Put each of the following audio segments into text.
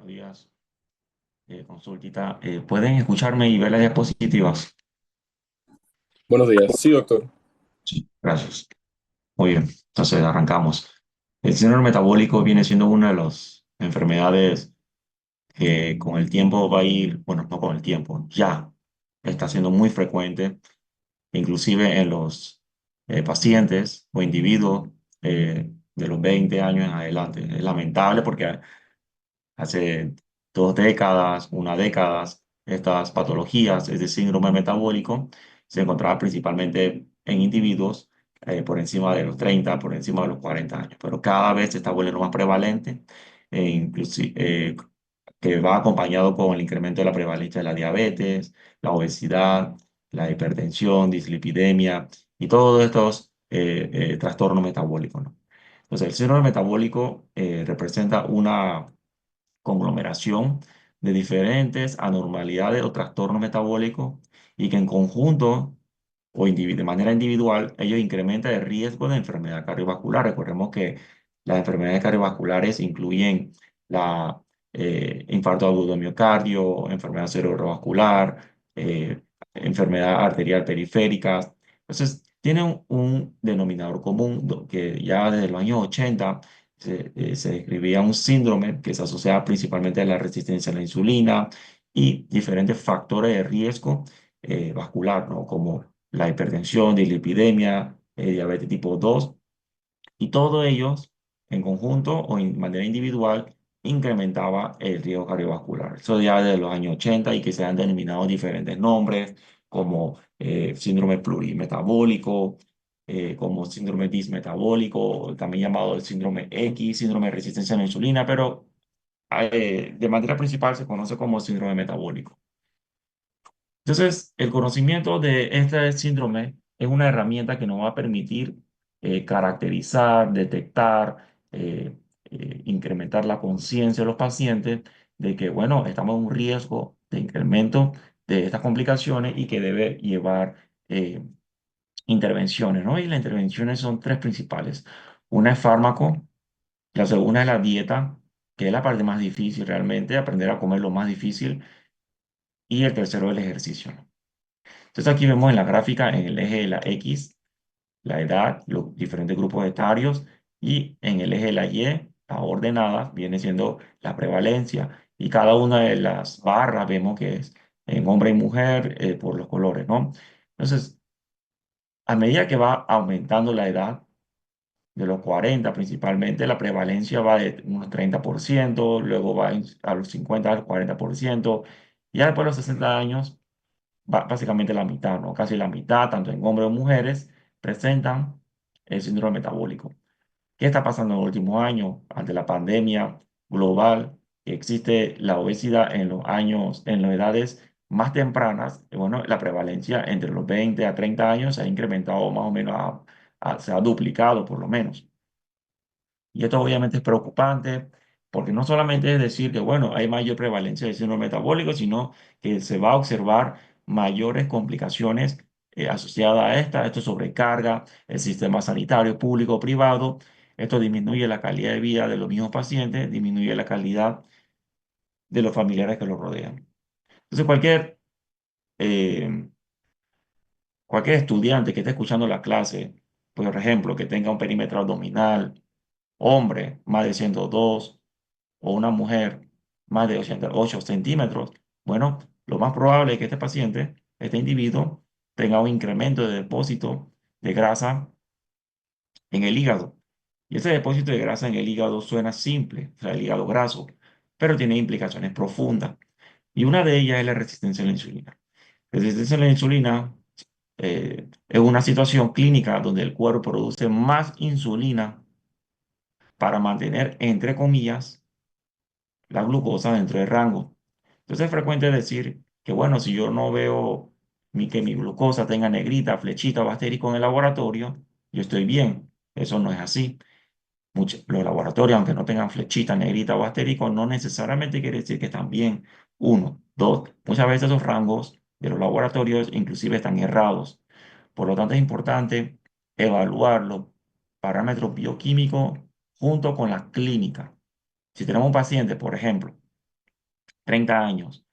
Buenos días, consultita. ¿Pueden escucharme y ver las diapositivas? Buenos días. Sí, doctor. Sí, gracias. Muy bien, entonces arrancamos. El síndrome metabólico viene siendo una de las enfermedades que con el tiempo va a ir, bueno, no con el tiempo, ya está siendo muy frecuente, inclusive en los pacientes o individuos de los 20 años en adelante. Es lamentable porque hace 2 décadas, una década, estas patologías, este síndrome metabólico, se encontraba principalmente en individuos por encima de los 30, por encima de los 40 años, pero cada vez se está volviendo más prevalente, que va acompañado con el incremento de la prevalencia de la diabetes, la obesidad, la hipertensión, dislipidemia y todos estos trastornos metabólicos, ¿no? Entonces, el síndrome metabólico representa una conglomeración de diferentes anormalidades o trastornos metabólicos y que en conjunto o de manera individual ellos incrementan el riesgo de enfermedad cardiovascular. Recordemos que las enfermedades cardiovasculares incluyen la infarto agudo de miocardio, enfermedad cerebrovascular, enfermedad arterial periférica. Entonces, tienen un denominador común que ya desde los años 80 se describía un síndrome que se asociaba principalmente a la resistencia a la insulina y diferentes factores de riesgo vascular, ¿no? Como la hipertensión, dislipidemia, diabetes tipo 2 y todos ellos en conjunto o en manera individual incrementaba el riesgo cardiovascular. Eso ya desde los años 80 y que se han denominado diferentes nombres como síndrome plurimetabólico, como síndrome dismetabólico, también llamado el síndrome X, síndrome de resistencia a la insulina, pero de manera principal se conoce como síndrome metabólico. Entonces, el conocimiento de este síndrome es una herramienta que nos va a permitir caracterizar, detectar, incrementar la conciencia de los pacientes de que, bueno, estamos en un riesgo de incremento de estas complicaciones y que debe llevar intervenciones, ¿no? Y las intervenciones son tres principales. Una es fármaco, la segunda es la dieta, que es la parte más difícil realmente, aprender a comer lo más difícil, y el tercero es el ejercicio, ¿no? Entonces aquí vemos en la gráfica, en el eje de la X, la edad, los diferentes grupos etarios, y en el eje de la Y, la ordenada, viene siendo la prevalencia. Y cada una de las barras vemos que es en hombre y mujer por los colores, ¿no? Entonces, a medida que va aumentando la edad, de los 40 principalmente, la prevalencia va de unos 30%, luego va a los 50 al 40%, y ya después de los 60 años básicamente la mitad, ¿no? Casi la mitad, tanto en hombres o mujeres, presentan el síndrome metabólico. ¿Qué está pasando en los últimos años ante la pandemia global? Que existe la obesidad en los años, en las edades más tempranas. Bueno, la prevalencia entre los 20 a 30 años se ha incrementado más o menos, se ha duplicado por lo menos. Y esto obviamente es preocupante porque no solamente es decir que, bueno, hay mayor prevalencia de síndrome metabólico, sino que se va a observar mayores complicaciones asociadas a esta. Esto sobrecarga el sistema sanitario público o privado. Esto disminuye la calidad de vida de los mismos pacientes, disminuye la calidad de los familiares que los rodean. Entonces, eh, cualquier estudiante que esté escuchando la clase, por ejemplo, que tenga un perímetro abdominal, hombre, más de 102 o una mujer más de 88 centímetros, bueno, lo más probable es que este paciente, este individuo, tenga un incremento de depósito de grasa en el hígado. Y ese depósito de grasa en el hígado suena simple, o sea, el hígado graso, pero tiene implicaciones profundas. Y una de ellas es la resistencia a la insulina. La resistencia a la insulina es una situación clínica donde el cuerpo produce más insulina para mantener, entre comillas, la glucosa dentro del rango. Entonces es frecuente decir que, bueno, si yo no veo que mi glucosa tenga negrita, flechita o asterisco en el laboratorio, yo estoy bien. Eso no es así. Los laboratorios, aunque no tengan flechita, negrita o asterisco, no necesariamente quiere decir que están bien. Uno, dos, muchas veces esos rangos de los laboratorios inclusive están errados. Por lo tanto, es importante evaluar los parámetros bioquímicos junto con la clínica. Si tenemos un paciente, por ejemplo, 30 años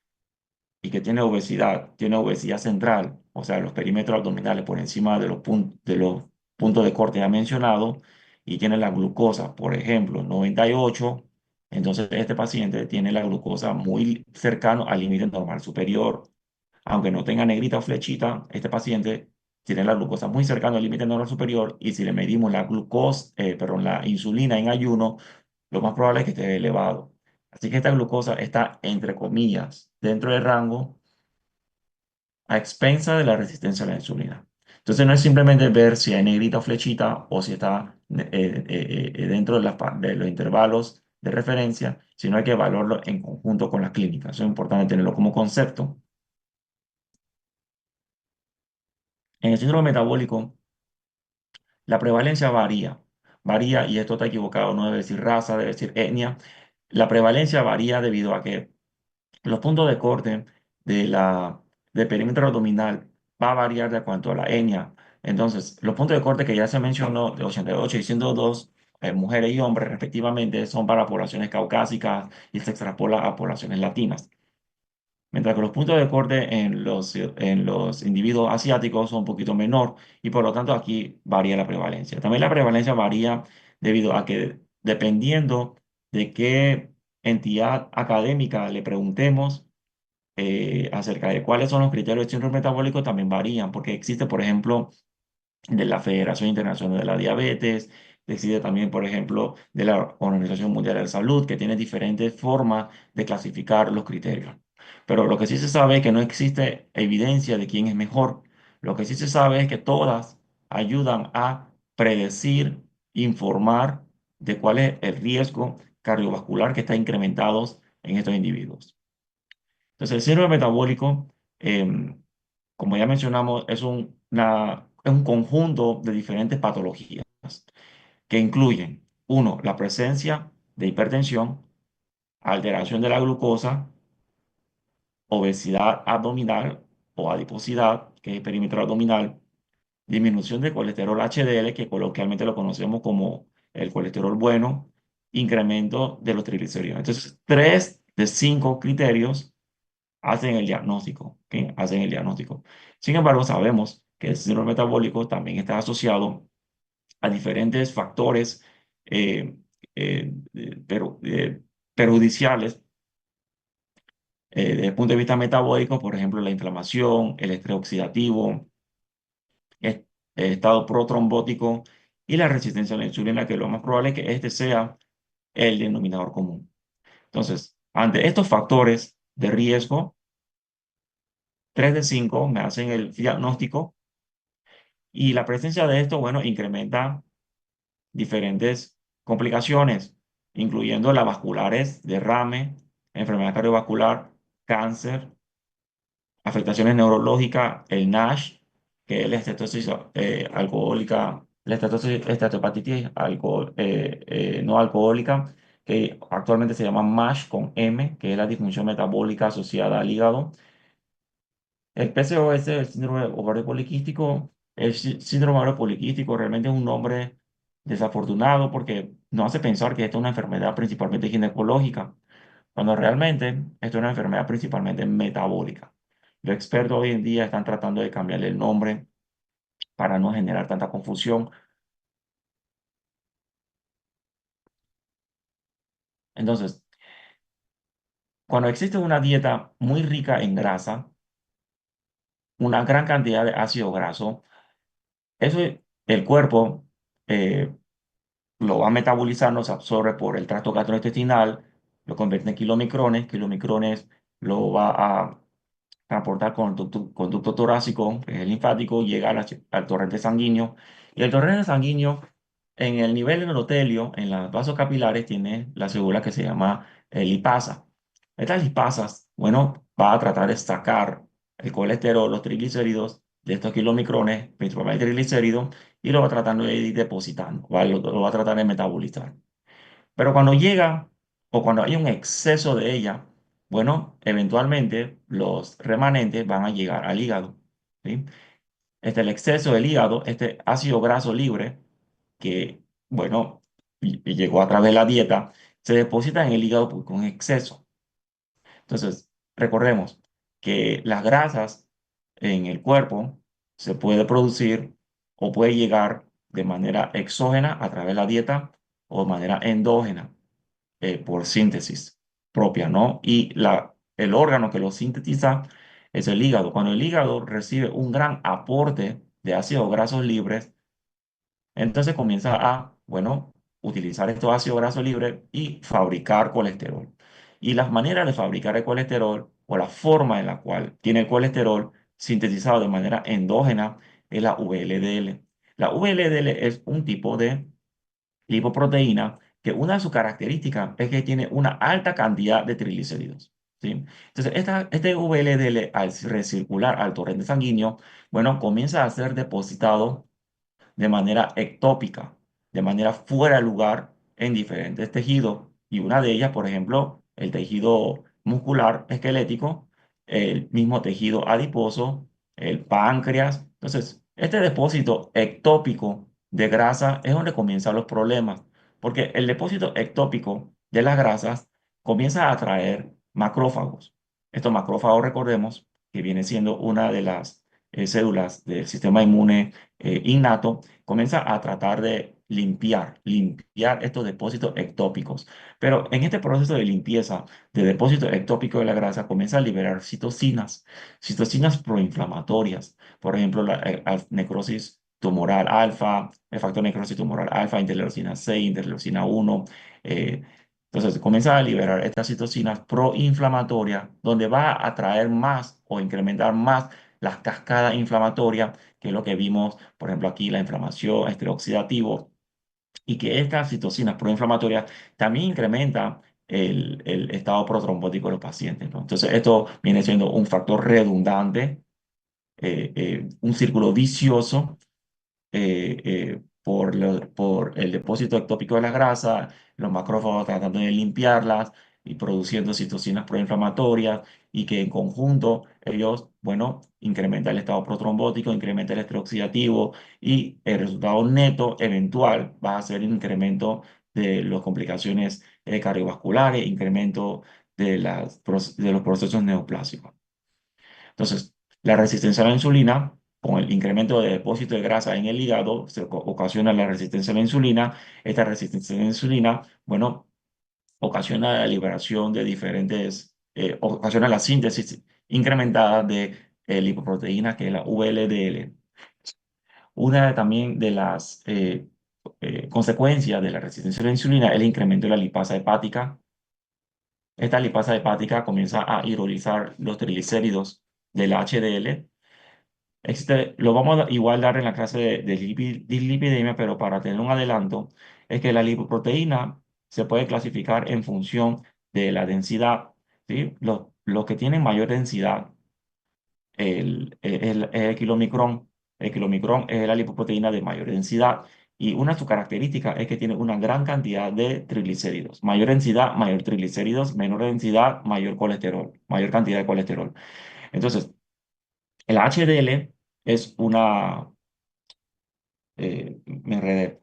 y que tiene obesidad central, o sea, los perímetros abdominales por encima de los puntos de corte ya mencionado, y tiene la glucosa, por ejemplo, 98, entonces este paciente tiene la glucosa muy cercano al límite normal superior. Aunque no tenga negrita o flechita, este paciente tiene la glucosa muy cercano al límite normal superior, y si le medimos la glucosa, perdón, la insulina en ayuno, lo más probable es que esté elevado. Así que esta glucosa está, entre comillas, dentro del rango a expensa de la resistencia a la insulina. Entonces no es simplemente ver si hay negrita o flechita o si está dentro de, de los intervalos de referencia, sino hay que evaluarlo en conjunto con la clínica. Eso es importante tenerlo como concepto. En el síndrome metabólico, la prevalencia varía, y esto está equivocado, no debe decir raza, debe decir etnia. La prevalencia varía debido a que los puntos de corte del perímetro abdominal va a variar de cuanto a la etnia. Entonces, los puntos de corte que ya se mencionó, de 88 y 102, mujeres y hombres respectivamente, son para poblaciones caucásicas y se extrapola a poblaciones latinas. Mientras que los puntos de corte en los individuos asiáticos son un poquito menor, y por lo tanto aquí varía la prevalencia. También la prevalencia varía debido a que, dependiendo de qué entidad académica le preguntemos, acerca de cuáles son los criterios de síndrome metabólico, también varían, porque existe, por ejemplo, de la Federación Internacional de la Diabetes, existe también, por ejemplo, de la Organización Mundial de la Salud, que tiene diferentes formas de clasificar los criterios. Pero lo que sí se sabe es que no existe evidencia de quién es mejor. Lo que sí se sabe es que todas ayudan a predecir, informar de cuál es el riesgo cardiovascular que está incrementado en estos individuos. Entonces, el síndrome metabólico, como ya mencionamos, es un conjunto de diferentes patologías que incluyen, uno, la presencia de hipertensión, alteración de la glucosa, obesidad abdominal o adiposidad, que es el perímetro abdominal, disminución de colesterol HDL, que coloquialmente lo conocemos como el colesterol bueno, incremento de los triglicéridos. Entonces, 3 de 5 criterios hacen el diagnóstico, ¿ok? Hacen el diagnóstico. Sin embargo, sabemos que el síndrome metabólico también está asociado a diferentes factores eh, perjudiciales desde el punto de vista metabólico, por ejemplo, la inflamación, el estrés oxidativo, el, el estado protrombótico y la resistencia a la insulina, que lo más probable es que este sea el denominador común. Entonces, ante estos factores de riesgo, 3 de 5 me hacen el diagnóstico. Y la presencia de esto, bueno, incrementa diferentes complicaciones, incluyendo las vasculares, derrame, enfermedad cardiovascular, cáncer, afectaciones neurológicas, el NASH, que es la estetosis alcohólica, la estatohepatitis no alcohólica, que actualmente se llama MASH con M, que es la disfunción metabólica asociada al hígado. El PCOS, el síndrome ovario poliquístico, síndrome ovario poliquístico realmente es un nombre desafortunado porque nos hace pensar que esta es una enfermedad principalmente ginecológica, cuando realmente esto es una enfermedad principalmente metabólica. Los expertos hoy en día están tratando de cambiarle el nombre para no generar tanta confusión. Entonces, cuando existe una dieta muy rica en grasa, una gran cantidad de ácido graso, eso el cuerpo eh, lo va metabolizando, se absorbe por el tracto gastrointestinal, lo convierte en kilomicrones, kilomicrones lo va a transportar con el conducto torácico, que es el linfático, llega al torrente sanguíneo, y el torrente sanguíneo, en el nivel endotelio, en los vasos capilares, tiene la célula que se llama lipasa. Estas lipasas, bueno, va a tratar de sacar el colesterol, los triglicéridos de estos kilomicrones, principalmente triglicéridos, y lo va tratando de ir depositando, ¿vale? Lo va a tratar de metabolizar. Pero cuando llega o cuando hay un exceso de ella, bueno, eventualmente los remanentes van a llegar al hígado, ¿sí? El exceso del hígado, este ácido graso libre, que, bueno, y llegó a través de la dieta, se deposita en el hígado con exceso. Entonces, recordemos que las grasas en el cuerpo se puede producir o puede llegar de manera exógena a través de la dieta o de manera endógena por síntesis propia, ¿no? Y el órgano que lo sintetiza es el hígado. Cuando el hígado recibe un gran aporte de ácidos grasos libres, entonces comienza a, bueno, utilizar estos ácidos grasos libres y fabricar colesterol. Y las maneras de fabricar el colesterol o la forma en la cual tiene el colesterol sintetizado de manera endógena es la VLDL. La VLDL es un tipo de lipoproteína que una de sus características es que tiene una alta cantidad de triglicéridos. ¿Sí? Entonces, este VLDL al recircular al torrente sanguíneo, bueno, comienza a ser depositado de manera ectópica, de manera fuera de lugar en diferentes tejidos. Y una de ellas, por ejemplo, el tejido muscular esquelético, el mismo tejido adiposo, el páncreas. Entonces, este depósito ectópico de grasa es donde comienzan los problemas, porque el depósito ectópico de las grasas comienza a atraer macrófagos. Estos macrófagos, recordemos, que viene siendo una de las células del sistema inmune innato, comienza a tratar de limpiar estos depósitos ectópicos. Pero en este proceso de limpieza de depósitos ectópicos de la grasa, comienza a liberar citocinas proinflamatorias. Por ejemplo, la necrosis tumoral alfa, el factor necrosis tumoral alfa, interleucina 6, interleucina 1. eh, entonces, comienza a liberar estas citocinas proinflamatorias, donde va a atraer más o incrementar más las cascadas inflamatorias, que es lo que vimos, por ejemplo, aquí la inflamación, estrés oxidativo, y que estas citocinas proinflamatorias también incrementan el estado protrombótico de los pacientes, ¿no? Entonces, esto viene siendo un factor redundante, un círculo vicioso por el depósito ectópico de la grasa, los macrófagos tratando de limpiarlas y produciendo citocinas proinflamatorias y que en conjunto ellos, bueno, incrementan el estado protrombótico, incrementa el estrés oxidativo y el resultado neto eventual va a ser incremento de las complicaciones cardiovasculares, incremento de los procesos neoplásicos. Entonces, la resistencia a la insulina, con el incremento de depósito de grasa en el hígado, ocasiona la resistencia a la insulina. Esta resistencia a la insulina, bueno, ocasiona la liberación de ocasiona la síntesis incrementada de lipoproteínas, que es la VLDL. También de las consecuencias de la resistencia a la insulina es el incremento de la lipasa hepática. Esta lipasa hepática comienza a hidrolizar los triglicéridos del HDL. Lo vamos a igual dar en la clase de dislipidemia, pero para tener un adelanto, es que la lipoproteína se puede clasificar en función de la densidad, ¿sí? Los que tienen mayor densidad, el kilomicrón. El kilomicrón es la lipoproteína de mayor densidad y una de sus características es que tiene una gran cantidad de triglicéridos. Mayor densidad, mayor triglicéridos, menor densidad, mayor colesterol, mayor cantidad de colesterol. Entonces, el HDL es me enredé.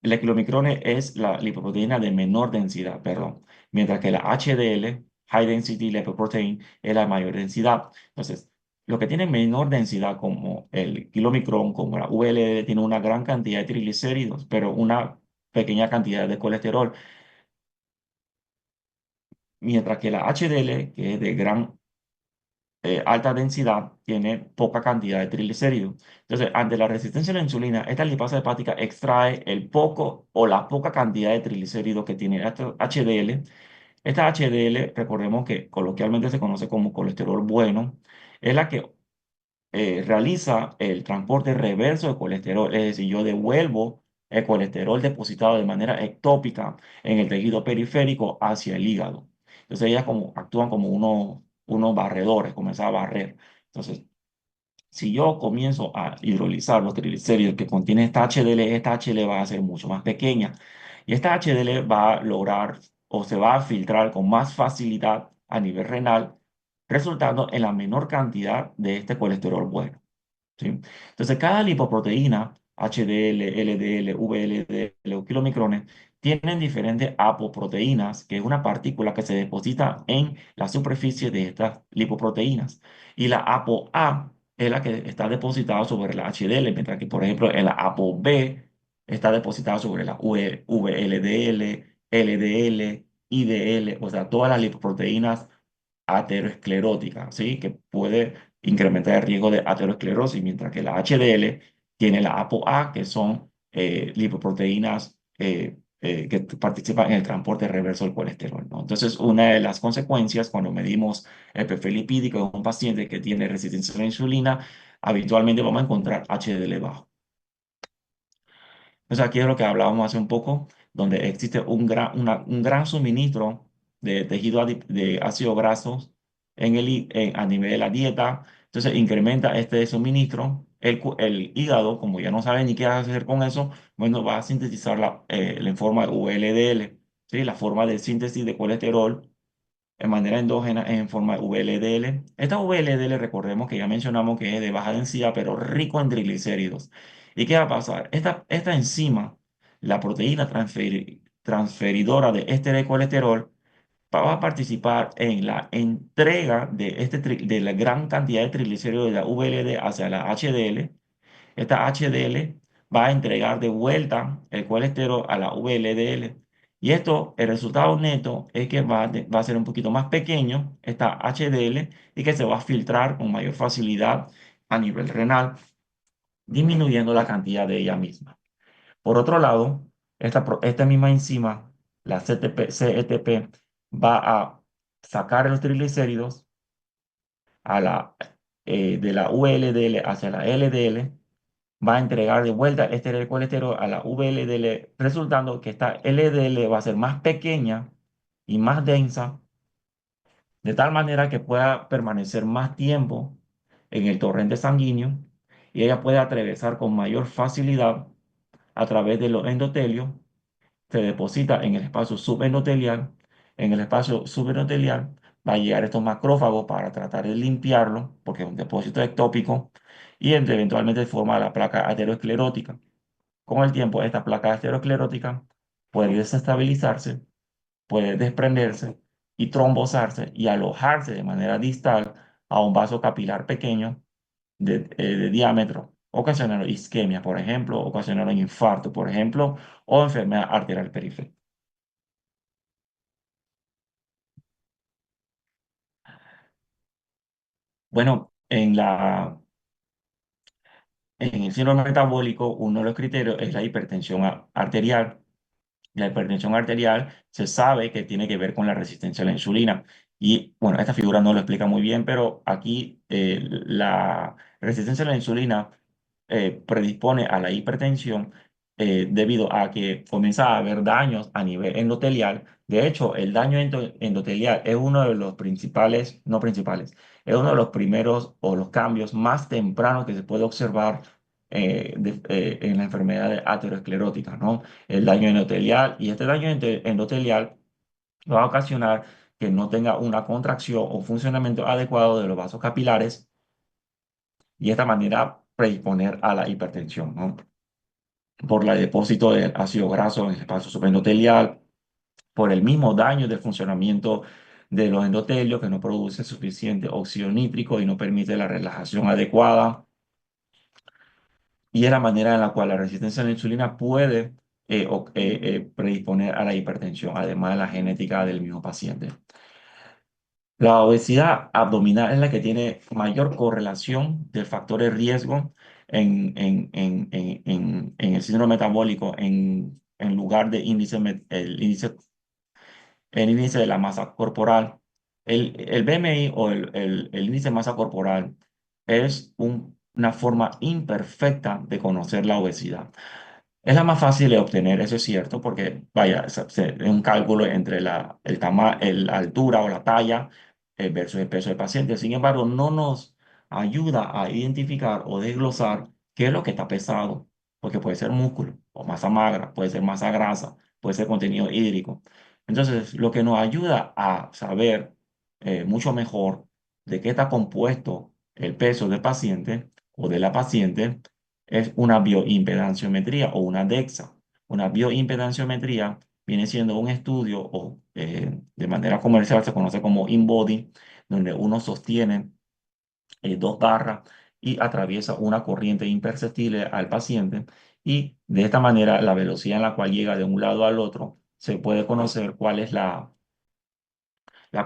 La quilomicrone es la lipoproteína de menor densidad, perdón, mientras que la HDL, High Density Lipoprotein, es la mayor densidad. Entonces, lo que tiene menor densidad, como el kilomicrón, como la VLD, tiene una gran cantidad de triglicéridos, pero una pequeña cantidad de colesterol, mientras que la HDL, que es de gran alta densidad, tiene poca cantidad de triglicéridos. Entonces, ante la resistencia a la insulina, esta lipasa hepática extrae el poco o la poca cantidad de triglicéridos que tiene esta HDL. Esta HDL, recordemos que coloquialmente se conoce como colesterol bueno, es la que realiza el transporte reverso de colesterol, es decir, yo devuelvo el colesterol depositado de manera ectópica en el tejido periférico hacia el hígado. Entonces ellas actúan como unos barredores, comienzan a barrer. Entonces, si yo comienzo a hidrolizar los triglicéridos que contiene esta HDL va a ser mucho más pequeña. Y esta HDL va a lograr o se va a filtrar con más facilidad a nivel renal, resultando en la menor cantidad de este colesterol bueno. ¿Sí? Entonces, cada lipoproteína, HDL, LDL, VLDL o kilomicrones, tienen diferentes apoproteínas, que es una partícula que se deposita en la superficie de estas lipoproteínas. Y la ApoA es la que está depositada sobre la HDL, mientras que, por ejemplo, el ApoB está depositada sobre la VLDL, LDL, IDL, o sea, todas las lipoproteínas ateroscleróticas, ¿sí? Que puede incrementar el riesgo de aterosclerosis, mientras que la HDL tiene la ApoA, que son lipoproteínas que participan en el transporte reverso del colesterol, ¿no? Entonces, una de las consecuencias cuando medimos el perfil lipídico de un paciente que tiene resistencia a la insulina, habitualmente vamos a encontrar HDL bajo. Entonces, aquí es lo que hablábamos hace un poco, donde existe un gran suministro de de ácidos grasos a nivel de la dieta. Entonces, incrementa este suministro. El hígado, como ya no sabe ni qué hacer con eso, bueno, va a sintetizar en forma de VLDL, ¿sí? La forma de síntesis de colesterol de manera endógena en forma de VLDL. Esta VLDL, recordemos que ya mencionamos que es de baja densidad, pero rico en triglicéridos. ¿Y qué va a pasar? Esta enzima, la proteína transferidora de este colesterol, va a participar en la entrega de la gran cantidad de triglicéridos de la VLD hacia la HDL. Esta HDL va a entregar de vuelta el colesterol a la VLDL. Y esto, el resultado neto es que va a ser un poquito más pequeño, esta HDL, y que se va a filtrar con mayor facilidad a nivel renal, disminuyendo la cantidad de ella misma. Por otro lado, esta misma enzima, la CETP, va a sacar los triglicéridos a de la VLDL hacia la LDL, va a entregar de vuelta este colesterol a la VLDL, resultando que esta LDL va a ser más pequeña y más densa, de tal manera que pueda permanecer más tiempo en el torrente sanguíneo y ella puede atravesar con mayor facilidad a través de los endotelios, se deposita en el espacio subendotelial. En el espacio subendotelial va a llegar estos macrófagos para tratar de limpiarlo, porque es un depósito ectópico, y eventualmente forma la placa aterosclerótica. Con el tiempo, esta placa aterosclerótica puede desestabilizarse, puede desprenderse y trombosarse y alojarse de manera distal a un vaso capilar pequeño de diámetro, ocasionando isquemia, por ejemplo, ocasionando un infarto, por ejemplo, o enfermedad arterial periférica. Bueno, en el síndrome metabólico, uno de los criterios es la hipertensión arterial. La hipertensión arterial se sabe que tiene que ver con la resistencia a la insulina. Y bueno, esta figura no lo explica muy bien, pero aquí la resistencia a la insulina predispone a la hipertensión debido a que comienza a haber daños a nivel endotelial. De hecho, el daño endotelial es uno de los principales, no principales, es uno de los primeros o los cambios más tempranos que se puede observar en la enfermedad de aterosclerótica, ¿no? El daño endotelial, y este daño endotelial va a ocasionar que no tenga una contracción o funcionamiento adecuado de los vasos capilares y de esta manera predisponer a la hipertensión, ¿no? Por el depósito de ácido graso en el espacio subendotelial, por el mismo daño del funcionamiento de los endotelios que no produce suficiente óxido nítrico y no permite la relajación adecuada, y es la manera en la cual la resistencia a la insulina puede predisponer a la hipertensión, además de la genética del mismo paciente. La obesidad abdominal es la que tiene mayor correlación del factor de riesgo en el síndrome metabólico en lugar de el índice de la masa corporal. El BMI o el índice de masa corporal es una forma imperfecta de conocer la obesidad. Es la más fácil de obtener, eso es cierto, porque vaya, es un cálculo entre la altura o la talla versus el peso del paciente. Sin embargo, no nos ayuda a identificar o desglosar qué es lo que está pesado, porque puede ser músculo o masa magra, puede ser masa grasa, puede ser contenido hídrico. Entonces, lo que nos ayuda a saber mucho mejor de qué está compuesto el peso del paciente o de la paciente es una bioimpedanciometría o una DEXA. Una bioimpedanciometría viene siendo un estudio o de manera comercial se conoce como InBody, donde uno sostiene dos barras y atraviesa una corriente imperceptible al paciente y de esta manera la velocidad en la cual llega de un lado al otro se puede conocer cuál es la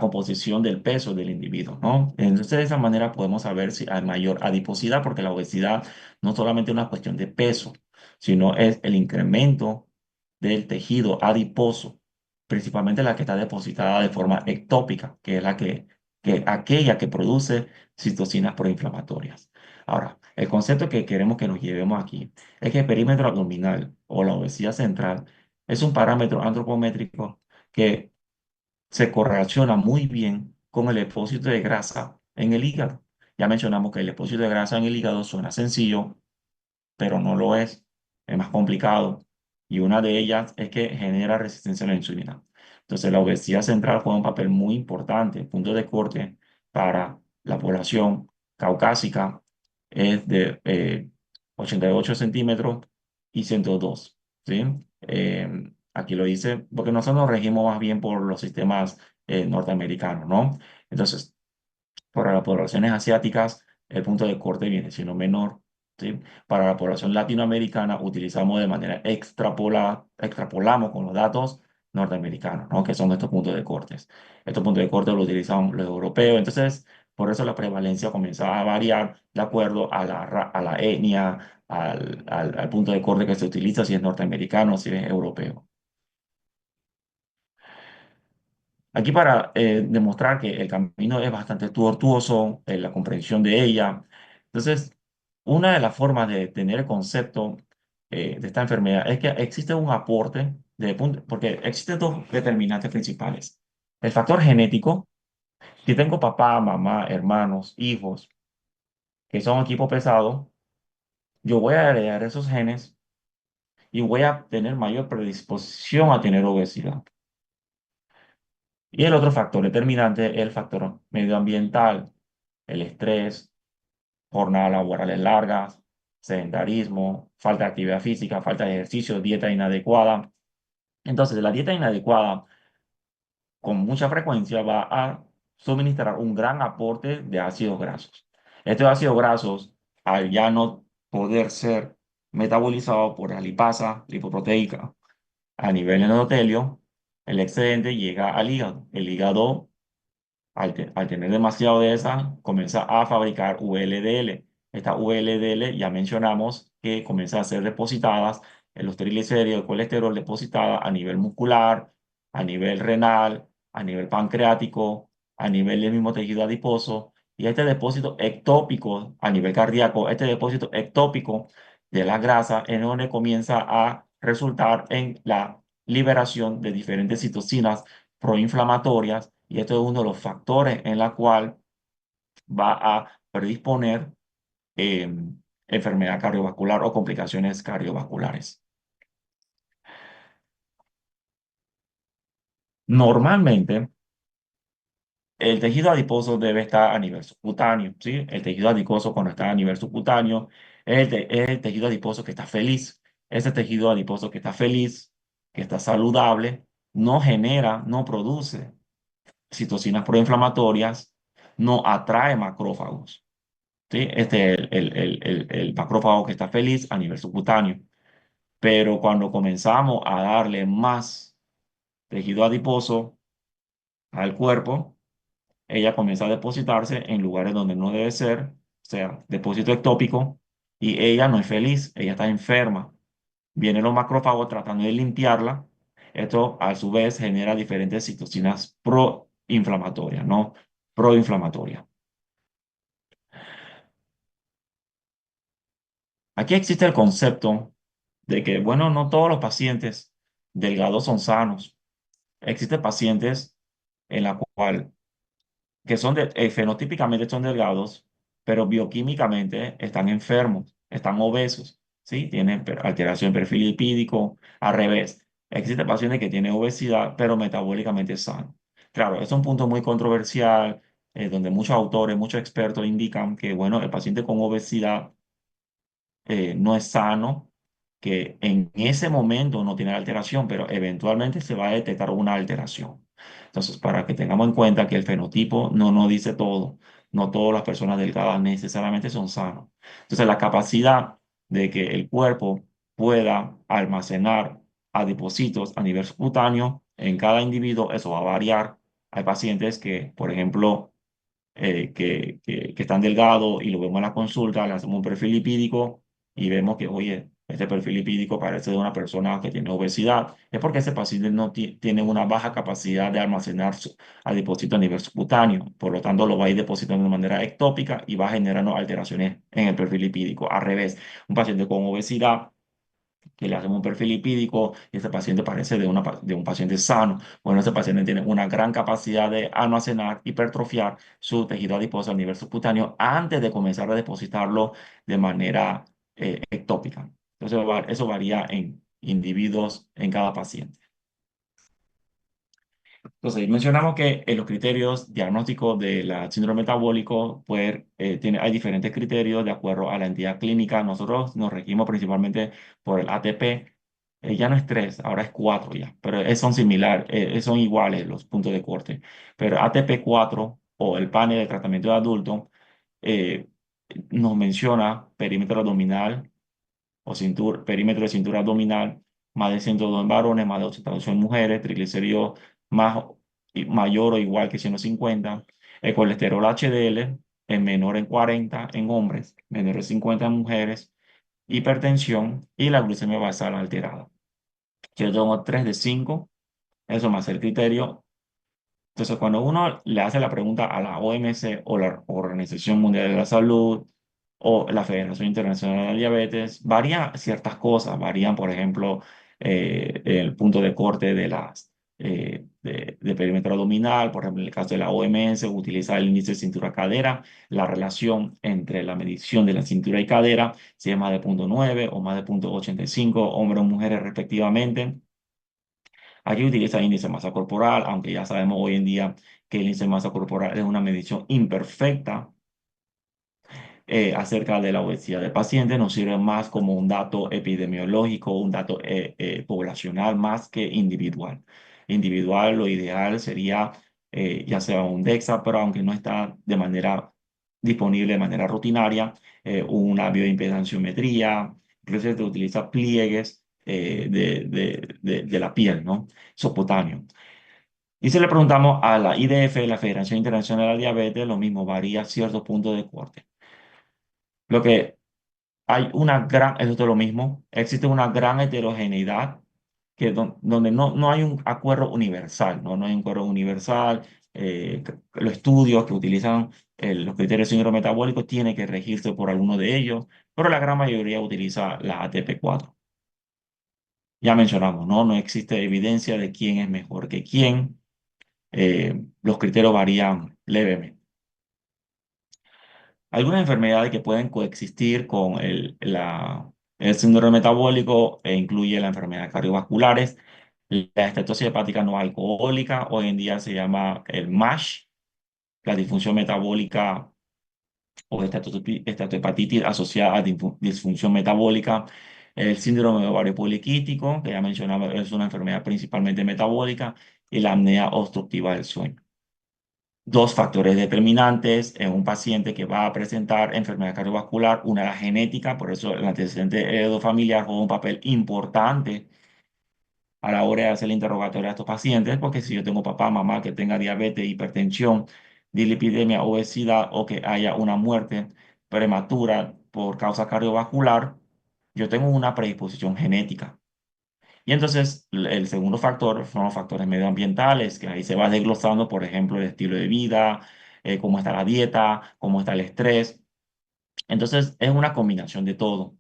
composición del peso del individuo, ¿no? Entonces, de esa manera podemos saber si hay mayor adiposidad, porque la obesidad no solamente es una cuestión de peso, sino es el incremento del tejido adiposo, principalmente la que está depositada de forma ectópica, que es aquella que produce citocinas proinflamatorias. Ahora, el concepto que queremos que nos llevemos aquí es que el perímetro abdominal o la obesidad central es un parámetro antropométrico que se correlaciona muy bien con el depósito de grasa en el hígado. Ya mencionamos que el depósito de grasa en el hígado suena sencillo, pero no lo es más complicado. Y una de ellas es que genera resistencia a la insulina. Entonces, la obesidad central juega un papel muy importante. El punto de corte para la población caucásica es de 88 centímetros y 102, ¿sí? Aquí lo dice, porque nosotros nos regimos más bien por los sistemas norteamericanos, ¿no? Entonces, para las poblaciones asiáticas, el punto de corte viene siendo menor, ¿sí? Para la población latinoamericana, utilizamos de manera extrapolada, extrapolamos con los datos norteamericanos, ¿no? Que son estos puntos de cortes. Estos puntos de corte los utilizan los europeos, entonces, por eso la prevalencia comienza a variar de acuerdo a a la etnia, al punto de corte que se utiliza, si es norteamericano, si es europeo. Aquí para demostrar que el camino es bastante tortuoso, la comprensión de ella. Entonces, una de las formas de tener el concepto de esta enfermedad es que existe un aporte porque existen dos determinantes principales. El factor genético, si tengo papá, mamá, hermanos, hijos, que son equipo pesado, yo voy a heredar esos genes y voy a tener mayor predisposición a tener obesidad. Y el otro factor determinante es el factor medioambiental, el estrés, jornadas laborales largas, sedentarismo, falta de actividad física, falta de ejercicio, dieta inadecuada. Entonces, la dieta inadecuada con mucha frecuencia va a suministrar un gran aporte de ácidos grasos. Estos ácidos grasos, al ya no poder ser metabolizados por la lipasa lipoproteica a nivel endotelio, el excedente llega al hígado. El hígado al tener demasiado de esa, comienza a fabricar VLDL. Esta VLDL ya mencionamos que comienza a ser depositadas en los triglicéridos, el colesterol depositada a nivel muscular, a nivel renal, a nivel pancreático, a nivel del mismo tejido adiposo. Y este depósito ectópico a nivel cardíaco, este depósito ectópico de la grasa es donde comienza a resultar en la liberación de diferentes citocinas proinflamatorias y esto es uno de los factores en la cual va a predisponer eh, enfermedad cardiovascular o complicaciones cardiovasculares. Normalmente, el tejido adiposo debe estar a nivel subcutáneo, ¿sí? El tejido adiposo cuando está a nivel subcutáneo es el tejido adiposo que está feliz. Ese tejido adiposo que está feliz, que está saludable, no genera, no produce citocinas proinflamatorias, no atrae macrófagos. ¿Sí? Este es el macrófago que está feliz a nivel subcutáneo. Pero cuando comenzamos a darle más tejido adiposo al cuerpo, ella comienza a depositarse en lugares donde no debe ser, o sea, depósito ectópico, y ella no es feliz, ella está enferma. Vienen los macrófagos tratando de limpiarla. Esto, a su vez, genera diferentes citocinas proinflamatorias, ¿no? Proinflamatorias. Aquí existe el concepto de que, bueno, no todos los pacientes delgados son sanos. Existen pacientes en la cual, que fenotípicamente son delgados, pero bioquímicamente están enfermos, están obesos, ¿sí? Tienen alteración del perfil lipídico, al revés. Existen pacientes que tienen obesidad, pero metabólicamente sanos. Claro, es un punto muy controversial, donde muchos autores, muchos expertos indican que, bueno, el paciente con obesidad no es sano que en ese momento no tiene alteración, pero eventualmente se va a detectar una alteración. Entonces, para que tengamos en cuenta que el fenotipo no nos dice todo, no todas las personas delgadas necesariamente son sanas. Entonces, la capacidad de que el cuerpo pueda almacenar adipocitos a nivel subcutáneo en cada individuo, eso va a variar. Hay pacientes que, por ejemplo, que están delgados y lo vemos en la consulta, le hacemos un perfil lipídico y vemos que, oye, este perfil lipídico parece de una persona que tiene obesidad. Es porque ese paciente no tiene una baja capacidad de almacenar adipocitos a nivel subcutáneo. Por lo tanto, lo va a ir depositando de manera ectópica y va generando alteraciones en el perfil lipídico. Al revés, un paciente con obesidad que le hacemos un perfil lipídico y ese paciente parece de un paciente sano. Bueno, ese paciente tiene una gran capacidad de almacenar, hipertrofiar su tejido adiposo a nivel subcutáneo antes de comenzar a depositarlo de manera ectópica. Entonces, eso varía en individuos en cada paciente. Entonces, mencionamos que en los criterios diagnósticos de la síndrome metabólico, pues hay diferentes criterios de acuerdo a la entidad clínica. Nosotros nos regimos principalmente por el ATP. Ya no es 3, ahora es 4 ya, pero son similares, son iguales los puntos de corte. Pero ATP 4 o el panel de tratamiento de adulto eh, nos menciona perímetro abdominal o perímetro de cintura abdominal, más de 102 en varones, más de 82 en mujeres, triglicéridos mayor o igual que 150, el colesterol HDL es menor en 40 en hombres, menor en 50 en mujeres, hipertensión y la glucemia basal alterada. Yo tengo 3 de 5, eso más el criterio. Entonces, cuando uno le hace la pregunta a la OMC o la Organización Mundial de la Salud o la Federación Internacional de Diabetes, varían ciertas cosas. Varían, por ejemplo, el punto de corte de perímetro abdominal. Por ejemplo, en el caso de la OMS, utiliza el índice cintura-cadera. La relación entre la medición de la cintura y cadera, si es más de 0,9 o más de 0,85, hombres o mujeres respectivamente. Aquí utiliza índice de masa corporal, aunque ya sabemos hoy en día que el índice de masa corporal es una medición imperfecta acerca de la obesidad del paciente, nos sirve más como un dato epidemiológico, un dato poblacional más que individual. Individual, lo ideal sería ya sea un DEXA, pero aunque no está de manera disponible de manera rutinaria, una bioimpedanciometría, incluso se utiliza pliegues de la piel, ¿no? Subcutáneo. Y si le preguntamos a la IDF, la Federación Internacional de la Diabetes, lo mismo, varía ciertos puntos de corte. Lo que hay una gran, eso es lo mismo, existe una gran heterogeneidad donde no hay un acuerdo universal, ¿no? No hay un acuerdo universal. Los estudios que utilizan los criterios de síndrome metabólico tienen que regirse por alguno de ellos, pero la gran mayoría utiliza la ATP 4. Ya mencionamos, ¿no? No existe evidencia de quién es mejor que quién. Los criterios varían levemente. Algunas enfermedades que pueden coexistir con el síndrome metabólico incluye las enfermedades cardiovasculares, la estatosis hepática no alcohólica, hoy en día se llama el MASH, la disfunción metabólica o estatohepatitis asociada a disfunción metabólica, el síndrome de ovario poliquístico, que ya mencionaba, es una enfermedad principalmente metabólica, y la apnea obstructiva del sueño. Dos factores determinantes en un paciente que va a presentar enfermedad cardiovascular, una la genética, por eso el antecedente heredofamiliar juega un papel importante a la hora de hacer el interrogatorio a estos pacientes, porque si yo tengo papá, mamá que tenga diabetes, hipertensión, dislipidemia, obesidad o que haya una muerte prematura por causa cardiovascular, yo tengo una predisposición genética. Y entonces el segundo factor son los factores medioambientales, que ahí se va desglosando, por ejemplo, el estilo de vida, cómo está la dieta, cómo está el estrés. Entonces es una combinación de todo.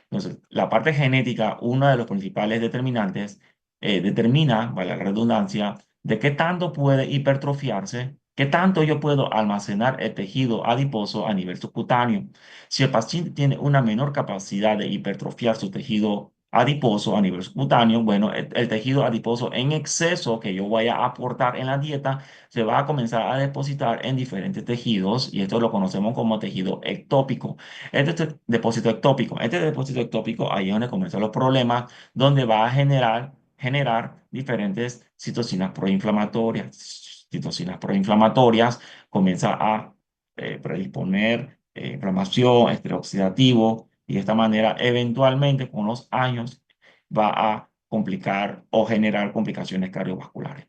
Entonces, la parte genética, uno de los principales determinantes, determina, vale la redundancia, de qué tanto puede hipertrofiarse, qué tanto yo puedo almacenar el tejido adiposo a nivel subcutáneo. Si el paciente tiene una menor capacidad de hipertrofiar su tejido adiposo a nivel subcutáneo, bueno, el tejido adiposo en exceso que yo vaya a aportar en la dieta se va a comenzar a depositar en diferentes tejidos y esto lo conocemos como tejido ectópico. Este depósito ectópico, ahí es donde comienzan los problemas, donde va a generar diferentes citocinas proinflamatorias. Citocinas proinflamatorias comienza a predisponer inflamación, estrés oxidativo, y de esta manera eventualmente con los años va a complicar o generar complicaciones cardiovasculares.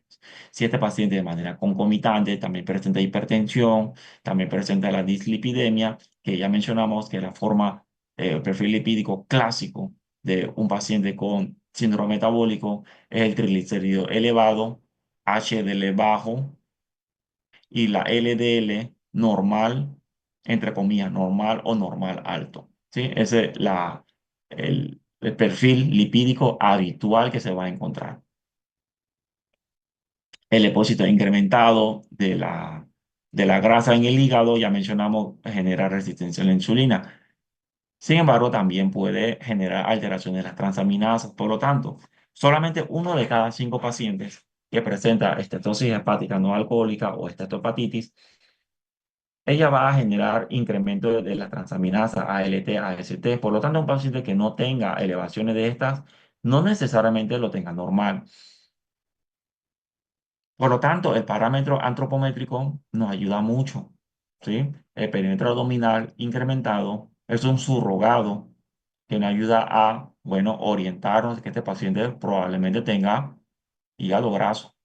Si este paciente de manera concomitante también presenta hipertensión, también presenta la dislipidemia, que ya mencionamos que es la forma, el perfil lipídico clásico de un paciente con síndrome metabólico, es el triglicérido elevado, HDL bajo, y la LDL normal, entre comillas, normal o normal alto. ¿Sí? Ese es el perfil lipídico habitual que se va a encontrar. El depósito incrementado de la grasa en el hígado, ya mencionamos, genera resistencia a la insulina. Sin embargo, también puede generar alteraciones de las transaminasas. Por lo tanto, solamente uno de cada 5 pacientes que presenta estetosis hepática no alcohólica o esteatopatitis, ella va a generar incremento de la transaminasa ALT, AST. Por lo tanto, un paciente que no tenga elevaciones de estas, no necesariamente lo tenga normal. Por lo tanto, el parámetro antropométrico nos ayuda mucho, ¿sí? El perímetro abdominal incrementado es un surrogado que nos ayuda a, bueno, orientarnos de que este paciente probablemente tenga hígado graso,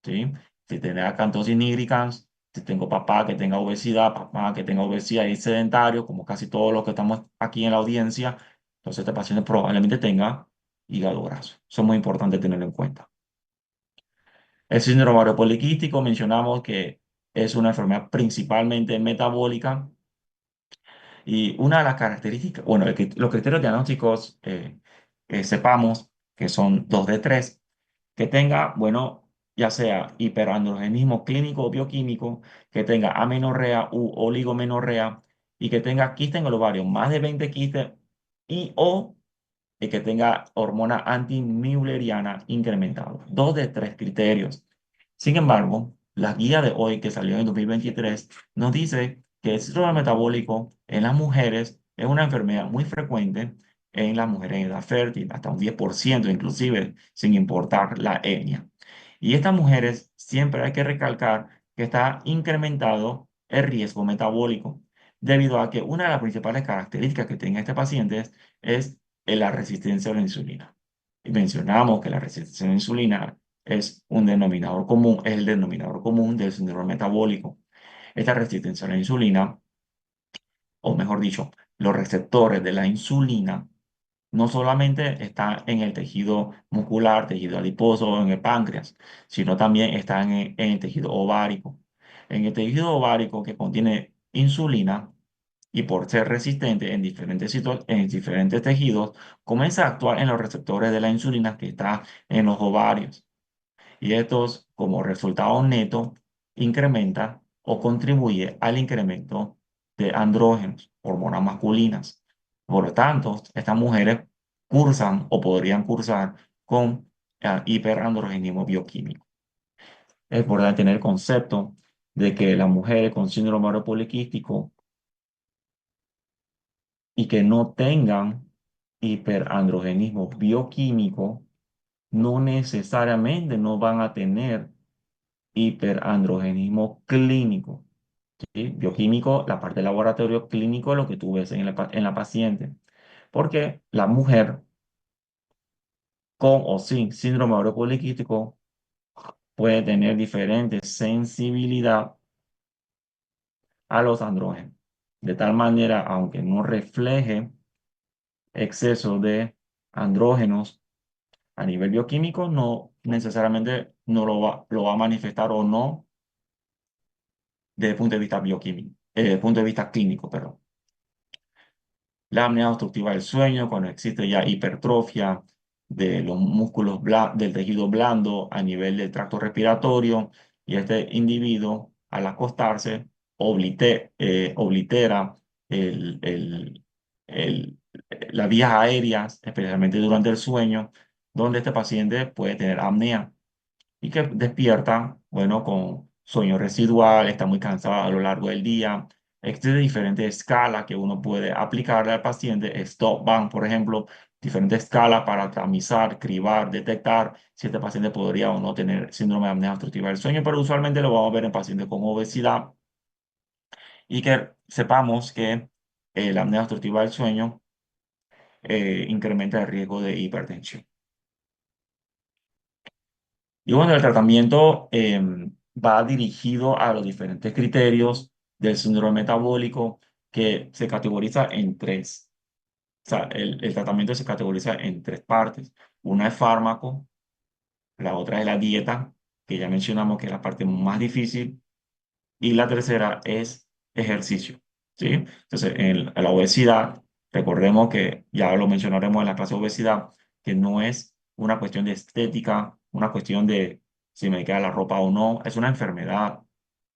¿sí? Si tiene acantosis nigricans, si tengo papá que tenga obesidad, papá que tenga obesidad y sedentario, como casi todos los que estamos aquí en la audiencia, entonces este paciente probablemente tenga hígado graso. Eso es muy importante tenerlo en cuenta. El síndrome ovario poliquístico mencionamos que es una enfermedad principalmente metabólica y una de las características, bueno, los criterios diagnósticos sepamos que son 2 de 3, que tenga, bueno, ya sea hiperandrogenismo clínico o bioquímico, que tenga amenorrea u oligomenorrea y que tenga quiste en el ovario, más de 20 quistes y o que tenga hormona antimülleriana incrementada. 2 de 3 criterios. Sin embargo, la guía de hoy que salió en 2023 nos dice que el síndrome metabólico en las mujeres es una enfermedad muy frecuente en las mujeres en edad fértil, hasta un 10% inclusive, sin importar la etnia. Y estas mujeres siempre hay que recalcar que está incrementado el riesgo metabólico, debido a que una de las principales características que tiene este paciente es la resistencia a la insulina. Y mencionamos que la resistencia a la insulina es un denominador común, es el denominador común del síndrome metabólico. Esta resistencia a la insulina, o mejor dicho, los receptores de la insulina, no solamente están en el tejido muscular, tejido adiposo, en el páncreas, sino también están en el tejido ovárico. En el tejido ovárico que contiene insulina, y por ser resistente en diferentes tejidos, comienza a actuar en los receptores de la insulina que está en los ovarios. Y estos, como resultado neto, incrementa o contribuye al incremento de andrógenos, hormonas masculinas. Por lo tanto, estas mujeres cursan o podrían cursar con hiperandrogenismo bioquímico. Es importante tener el concepto de que las mujeres con síndrome ovario poliquístico y que no tengan hiperandrogenismo bioquímico, no necesariamente no van a tener hiperandrogenismo clínico. ¿Sí? Bioquímico, la parte de laboratorio clínico, lo que tú ves en la paciente. Porque la mujer con o sin síndrome ovario poliquístico puede tener diferente sensibilidad a los andrógenos. De tal manera, aunque no refleje exceso de andrógenos a nivel bioquímico, no necesariamente no lo va a manifestar o no desde el punto de vista bioquímico, desde el punto de vista clínico, perdón. La apnea obstructiva del sueño, cuando existe ya hipertrofia de los músculos del tejido blando a nivel del tracto respiratorio, y este individuo al acostarse oblitera el, el, las vías aéreas, especialmente durante el sueño, donde este paciente puede tener apnea y que despierta, bueno, con sueño residual, está muy cansado a lo largo del día. Existen diferentes escalas que uno puede aplicarle al paciente, stop band, por ejemplo, diferentes escalas para tamizar, cribar, detectar si este paciente podría o no tener síndrome de apnea obstructiva del sueño, pero usualmente lo vamos a ver en pacientes con obesidad y que sepamos que la apnea obstructiva del sueño incrementa el riesgo de hipertensión. Y bueno, el tratamiento va dirigido a los diferentes criterios del síndrome metabólico que se categoriza en tres. O sea, el tratamiento se categoriza en tres partes. Una es fármaco, la otra es la dieta, que ya mencionamos que es la parte más difícil, y la tercera es ejercicio, ¿sí? Entonces, en la obesidad, recordemos que ya lo mencionaremos en la clase de obesidad, que no es una cuestión de estética, una cuestión de si me queda la ropa o no, es una enfermedad.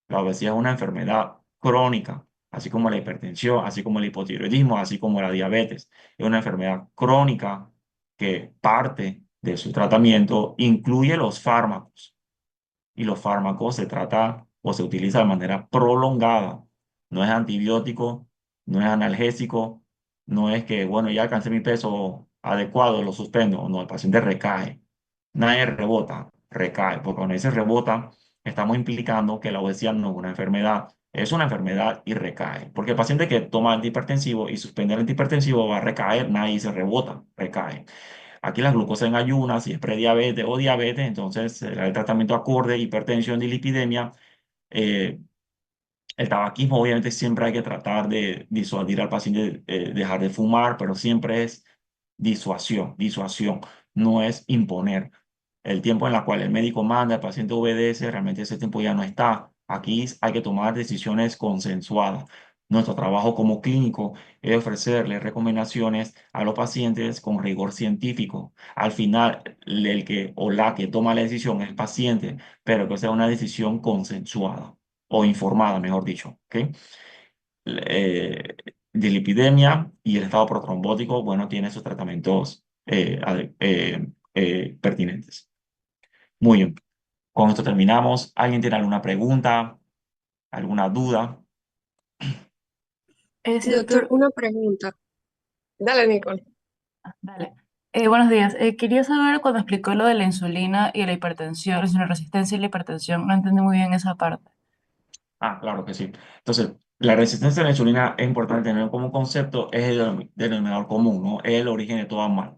La obesidad es una enfermedad crónica, así como la hipertensión, así como el hipotiroidismo, así como la diabetes. Es una enfermedad crónica que parte de su tratamiento incluye los fármacos y los fármacos se trata o se utiliza de manera prolongada. No es antibiótico, no es analgésico, no es que, bueno, ya alcancé mi peso adecuado, lo suspendo. No, el paciente recae. Nadie rebota, recae, porque cuando dice rebota, estamos implicando que la obesidad no es una enfermedad, es una enfermedad y recae. Porque el paciente que toma antihipertensivo y suspende el antihipertensivo va a recaer, nadie dice rebota, recae. Aquí la glucosa en ayunas, si es prediabetes o diabetes, entonces el tratamiento acorde, hipertensión, dislipidemia. eh, el tabaquismo, obviamente, siempre hay que tratar de disuadir al paciente, dejar de fumar, pero siempre es disuasión, disuasión, no es imponer. El tiempo en el cual el médico manda, el paciente obedece, realmente ese tiempo ya no está. Aquí hay que tomar decisiones consensuadas. Nuestro trabajo como clínico es ofrecerle recomendaciones a los pacientes con rigor científico. Al final, el que o la que toma la decisión es el paciente, pero que sea una decisión consensuada o informada, mejor dicho. ¿Ok? eh, de lipidemia y el estado protrombótico, bueno, tiene sus tratamientos pertinentes. Muy bien, con esto terminamos. ¿Alguien tiene alguna pregunta, alguna duda? Sí, Doctor, doctor, una pregunta. Dale, Nicole. dale. Buenos días. Quería saber cuando explicó lo de la insulina y la hipertensión, la insulina resistencia y la hipertensión, no entendí muy bien esa parte. Ah, claro que sí. Entonces, la resistencia a la insulina es importante tener como concepto, es el denominador común, ¿no? Es el origen de todo mal.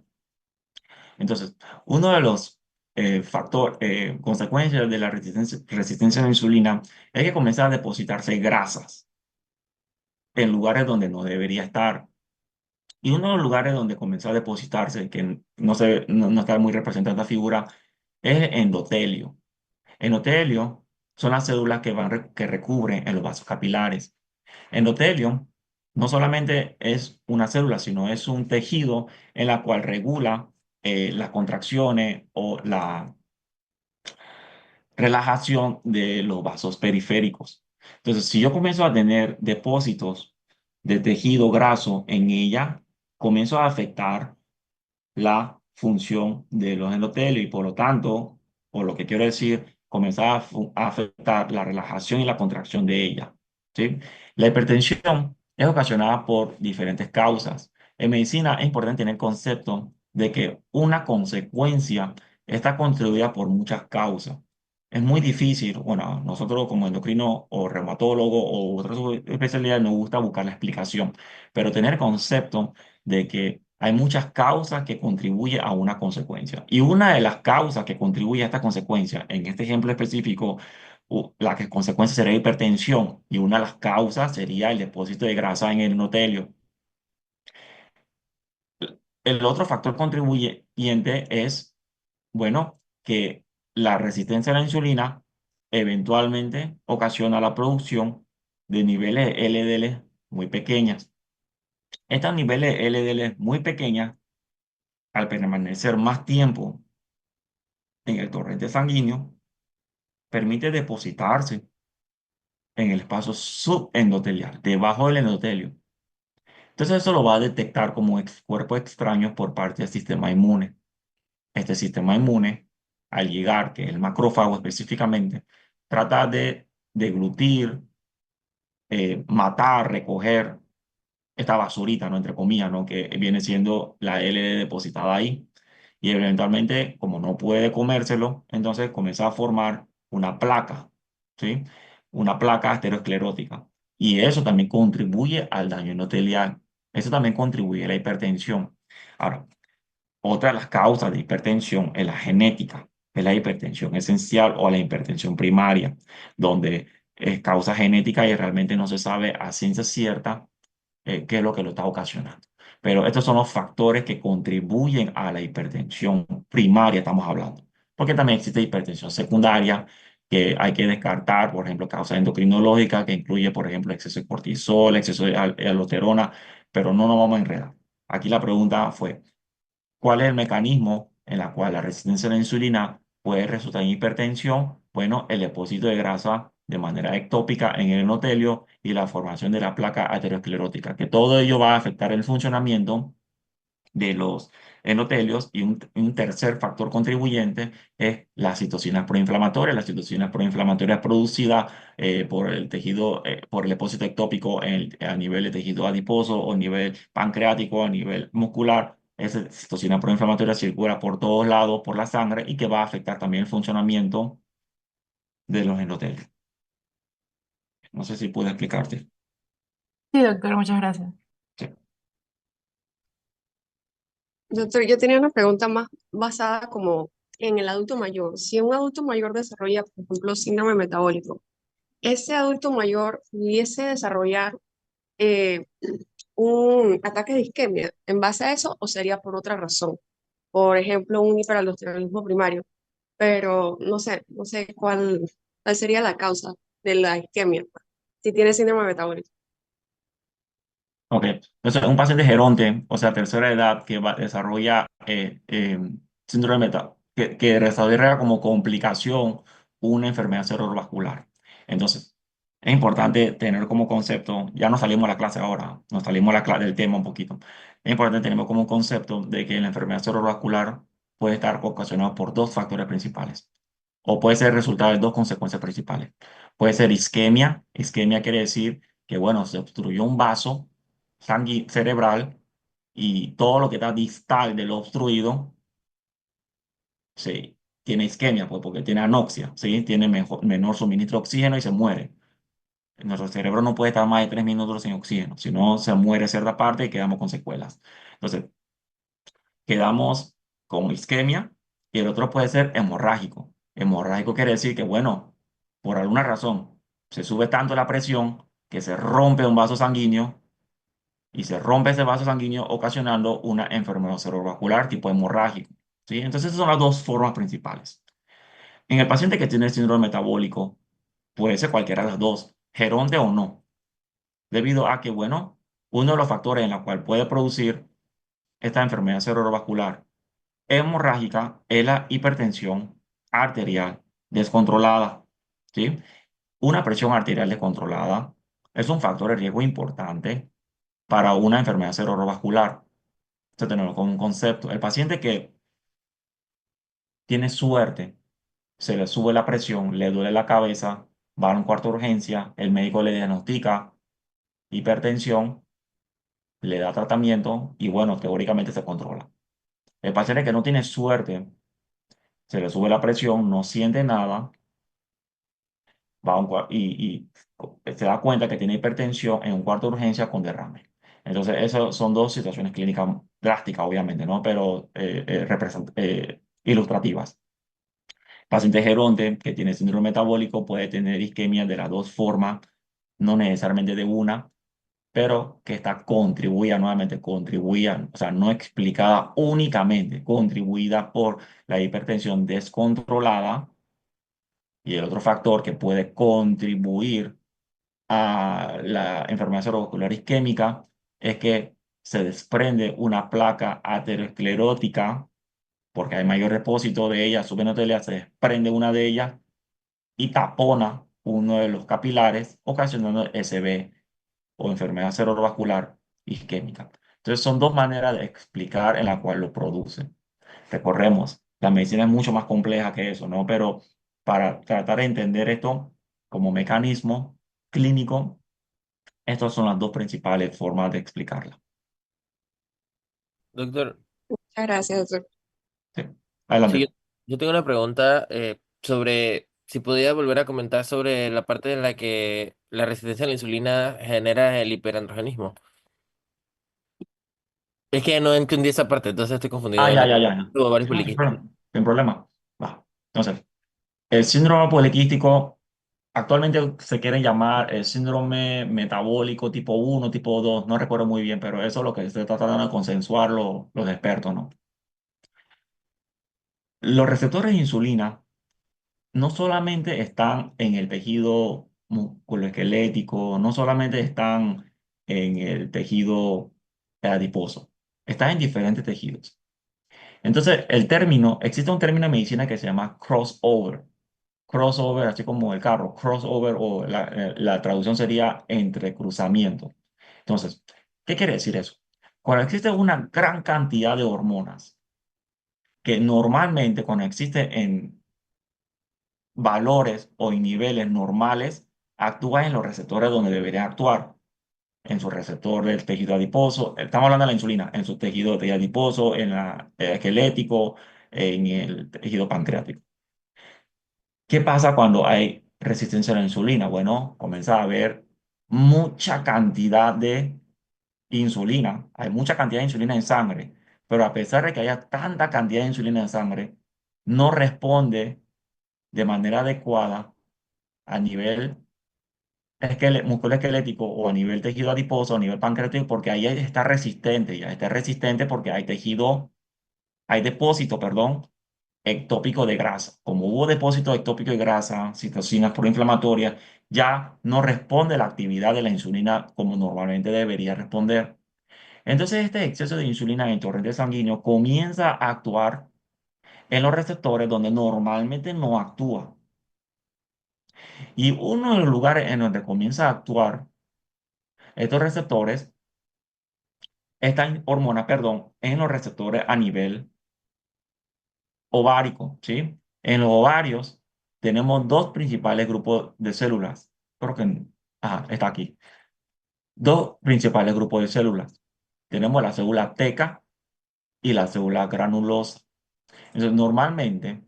Entonces, uno de los consecuencias de la resistencia a la insulina es que comienza a depositarse grasas en lugares donde no debería estar. Y uno de los lugares donde comenzó a depositarse, que no está muy representada esta figura, es endotelio. Endotelio son las células que recubren en los vasos capilares. Endotelio no solamente es una célula, sino es un tejido en la cual regula las contracciones o la relajación de los vasos periféricos. Entonces, si yo comienzo a tener depósitos de tejido graso en ella, comienzo a afectar la función de los endotelios y por lo tanto, por lo que quiero decir, comenzar a afectar la relajación y la contracción de ella. ¿Sí? La hipertensión es ocasionada por diferentes causas. En medicina es importante tener el concepto de que una consecuencia está contribuida por muchas causas. Es muy difícil, bueno, nosotros como endocrino o reumatólogo o otras especialidades nos gusta buscar la explicación, pero tener concepto de que hay muchas causas que contribuyen a una consecuencia. Y una de las causas que contribuye a esta consecuencia, en este ejemplo específico, consecuencia sería hipertensión y una de las causas sería el depósito de grasa en el endotelio. El otro factor contribuyente es, bueno, que la resistencia a la insulina eventualmente ocasiona la producción de niveles de LDL muy pequeñas. Estos niveles de LDL muy pequeñas, al permanecer más tiempo en el torrente sanguíneo, permite depositarse en el espacio subendotelial, debajo del endotelio. Entonces eso lo va a detectar como cuerpo extraño por parte del sistema inmune. Este sistema inmune, al llegar, que es el macrófago específicamente, trata de deglutir, matar, recoger esta basurita, ¿no? Entre comillas, ¿no? Que viene siendo la L depositada ahí. Y eventualmente, como no puede comérselo, entonces comienza a formar una placa, ¿sí? Una placa aterosclerótica. Y eso también contribuye al daño endotelial. Eso también contribuye a la hipertensión. Ahora, otra de las causas de hipertensión es la genética, es la hipertensión esencial o la hipertensión primaria, donde es causa genética y realmente no se sabe a ciencia cierta qué es lo que lo está ocasionando. Pero estos son los factores que contribuyen a la hipertensión primaria, estamos hablando. Porque también existe hipertensión secundaria, que hay que descartar, por ejemplo, causas endocrinológicas, que incluye, por ejemplo, exceso de cortisol, exceso de aldosterona, pero no nos vamos a enredar. Aquí la pregunta fue, ¿cuál es el mecanismo en el cual la resistencia a la insulina puede resultar en hipertensión? Bueno, el depósito de grasa de manera ectópica en el endotelio y la formación de la placa aterosclerótica, que todo ello va a afectar el funcionamiento de los endotelios y un tercer factor contribuyente es la citocina proinflamatoria. La citocina proinflamatoria es producida por el tejido, por el depósito ectópico a nivel de tejido adiposo o a nivel pancreático, a nivel muscular. Esa citocina proinflamatoria circula por todos lados, por la sangre y que va a afectar también el funcionamiento de los endotelios. No sé si puedo explicarte. Sí, doctor, muchas gracias. Sí. Doctor, yo tenía una pregunta más basada como en el adulto mayor. Si un adulto mayor desarrolla, por ejemplo, síndrome metabólico, ¿ese adulto mayor pudiese desarrollar eh, un ataque de isquemia en base a eso o sería por otra razón? Por ejemplo, un hiperaldosteronismo primario, pero no sé cuál sería la causa de la isquemia, si tiene síndrome metabólico. Ok, entonces un paciente geronte, o sea, tercera edad, que desarrolla síndrome que desarrolla como complicación una enfermedad cerebrovascular. Entonces, es importante tener como concepto, ya nos salimos de la clase ahora, nos salimos del tema un poquito. Es importante tener como concepto de que la enfermedad cerebrovascular puede estar ocasionada por dos factores principales, o puede ser resultado de dos consecuencias principales. Puede ser isquemia. Isquemia quiere decir que, bueno, se obstruyó un vaso cerebral y todo lo que está distal de lo obstruido tiene isquemia, pues, porque tiene anoxia, ¿sí? Tiene menor suministro de oxígeno y se muere. Nuestro cerebro no puede estar más de 3 minutos sin oxígeno, si no se muere cierta parte y quedamos con secuelas. Entonces, quedamos con isquemia y el otro puede ser hemorrágico. Hemorrágico quiere decir que, bueno, por alguna razón se sube tanto la presión que se rompe un vaso sanguíneo y se rompe ese vaso sanguíneo ocasionando una enfermedad cerebrovascular tipo hemorrágico, ¿sí? Entonces, esas son las dos formas principales. En el paciente que tiene síndrome metabólico, puede ser cualquiera de las dos, geronte o no, debido a que, bueno, uno de los factores en los cual puede producir esta enfermedad cerebrovascular hemorrágica es la hipertensión arterial descontrolada, ¿sí? Una presión arterial descontrolada es un factor de riesgo importante para una enfermedad cerebrovascular. Esto tenemos como un concepto. El paciente que tiene suerte, se le sube la presión, le duele la cabeza, va a un cuarto de urgencia, el médico le diagnostica hipertensión, le da tratamiento y bueno, teóricamente se controla. El paciente que no tiene suerte, se le sube la presión, no siente nada, va a y se da cuenta que tiene hipertensión en un cuarto de urgencia con derrame. Entonces, esas son dos situaciones clínicas drásticas, obviamente, ¿no? Pero ilustrativas. Paciente geronte que tiene síndrome metabólico puede tener isquemia de las dos formas, no necesariamente de una, pero que está contribuida, nuevamente contribuida, o sea, no explicada únicamente, contribuida por la hipertensión descontrolada. Y el otro factor que puede contribuir a la enfermedad cerebrovascular isquémica es que se desprende una placa aterosclerótica porque hay mayor depósito de ella, subendotelea, se desprende una de ellas y tapona uno de los capilares, ocasionando SB o enfermedad cerebrovascular isquémica. Entonces son dos maneras de explicar en la cual lo produce. Recorremos, la medicina es mucho más compleja que eso, ¿no? Pero para tratar de entender esto como mecanismo clínico, estas son las dos principales formas de explicarla. Doctor, Muchas gracias, doctor. Sí. sí, Adelante. yo tengo una pregunta sobre si podía volver a comentar sobre la parte en la que la resistencia a la insulina genera el hiperandrogenismo. Es que no entendí esa parte, entonces estoy confundido Ah, de ya, la ya, ya, ya. de ovarios Sí, no, sin poliquísticos. problema. Sin problema. Va. Entonces, el síndrome poliquístico actualmente se quiere llamar el síndrome metabólico tipo uno, tipo 2. No recuerdo muy bien, pero eso es lo que se está tratando de consensuar los expertos, ¿no? Los receptores de insulina no solamente están en el tejido musculoesquelético, no solamente están en el tejido adiposo, están en diferentes tejidos. Entonces, existe un término en medicina que se llama crossover. Crossover, así como el carro, crossover o la traducción sería entrecruzamiento. Entonces, ¿qué quiere decir eso? Cuando existe una gran cantidad de hormonas que normalmente cuando existe en valores o en niveles normales, actúa en los receptores donde deberían actuar, en su receptor del tejido adiposo. Estamos hablando de la insulina, en su tejido adiposo, en la esquelético, en el tejido pancreático. ¿Qué pasa cuando hay resistencia a la insulina? Bueno, comienza a haber mucha cantidad de insulina, hay mucha cantidad de insulina en sangre, pero a pesar de que haya tanta cantidad de insulina en sangre, no responde de manera adecuada a nivel músculo esquelético o a nivel tejido adiposo, a nivel pancreático, porque ahí está resistente, ya está resistente porque hay tejido, hay depósito, perdón, ectópico de grasa. Como hubo depósito ectópico de grasa, citocinas proinflamatorias, ya no responde la actividad de la insulina como normalmente debería responder. Entonces, este exceso de insulina en el torrente sanguíneo comienza a actuar en los receptores donde normalmente no actúa. Y uno de los lugares en donde comienza a actuar estos receptores, esta hormona, perdón, en los receptores a nivel ovárico, ¿sí? En los ovarios tenemos dos principales grupos de células. Creo que, está aquí. Dos principales grupos de células. Tenemos la célula teca y la célula granulosa. Entonces, normalmente